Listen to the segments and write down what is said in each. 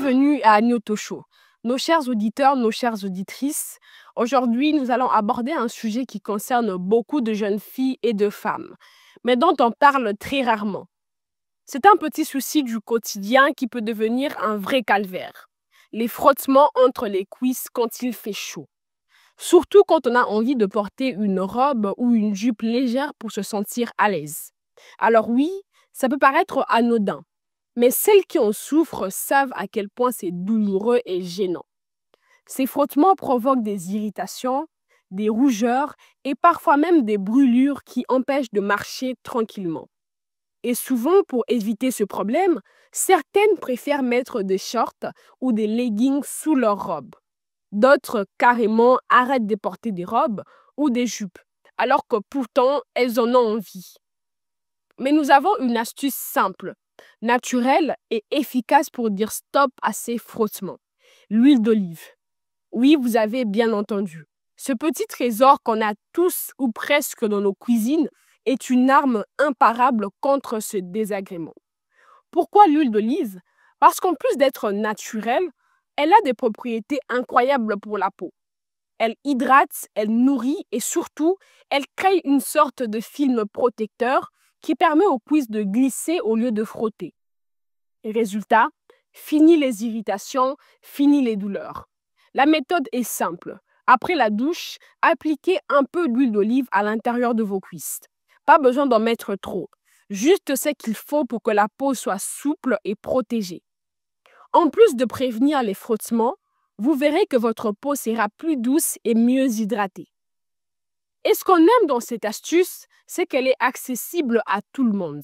Bienvenue à Agnoto Show. Nos chers auditeurs, nos chères auditrices, aujourd'hui nous allons aborder un sujet qui concerne beaucoup de jeunes filles et de femmes, mais dont on parle très rarement. C'est un petit souci du quotidien qui peut devenir un vrai calvaire. Les frottements entre les cuisses quand il fait chaud. Surtout quand on a envie de porter une robe ou une jupe légère pour se sentir à l'aise. Alors oui, ça peut paraître anodin, mais celles qui en souffrent savent à quel point c'est douloureux et gênant. Ces frottements provoquent des irritations, des rougeurs et parfois même des brûlures qui empêchent de marcher tranquillement. Et souvent, pour éviter ce problème, certaines préfèrent mettre des shorts ou des leggings sous leur robe. D'autres, carrément, arrêtent de porter des robes ou des jupes, alors que pourtant, elles en ont envie. Mais nous avons une astuce simple, naturelle et efficace pour dire stop à ces frottements. L'huile d'olive. Oui, vous avez bien entendu. Ce petit trésor qu'on a tous ou presque dans nos cuisines est une arme imparable contre ce désagrément. Pourquoi l'huile d'olive? Parce qu'en plus d'être naturelle, elle a des propriétés incroyables pour la peau. Elle hydrate, elle nourrit et surtout, elle crée une sorte de film protecteur qui permet aux cuisses de glisser au lieu de frotter. Et résultat, fini les irritations, fini les douleurs. La méthode est simple. Après la douche, appliquez un peu d'huile d'olive à l'intérieur de vos cuisses. Pas besoin d'en mettre trop. Juste ce qu'il faut pour que la peau soit souple et protégée. En plus de prévenir les frottements, vous verrez que votre peau sera plus douce et mieux hydratée. Et ce qu'on aime dans cette astuce, c'est qu'elle est accessible à tout le monde.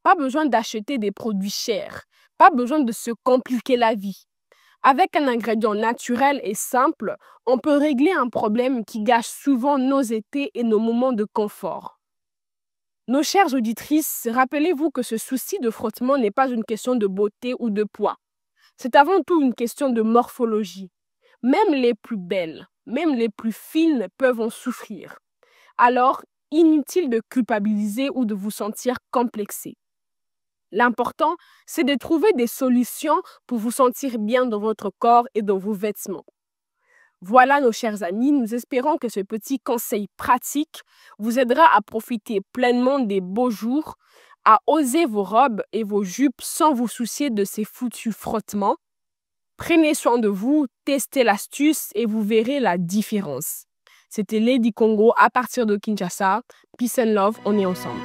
Pas besoin d'acheter des produits chers, pas besoin de se compliquer la vie. Avec un ingrédient naturel et simple, on peut régler un problème qui gâche souvent nos étés et nos moments de confort. Nos chères auditrices, rappelez-vous que ce souci de frottement n'est pas une question de beauté ou de poids. C'est avant tout une question de morphologie. Même les plus belles, même les plus fines peuvent en souffrir. Alors, inutile de culpabiliser ou de vous sentir complexé. L'important, c'est de trouver des solutions pour vous sentir bien dans votre corps et dans vos vêtements. Voilà nos chers amis, nous espérons que ce petit conseil pratique vous aidera à profiter pleinement des beaux jours, à oser vos robes et vos jupes sans vous soucier de ces foutus frottements. Prenez soin de vous, testez l'astuce et vous verrez la différence. C'était Lady Congo à partir de Kinshasa. Peace and love, on est ensemble.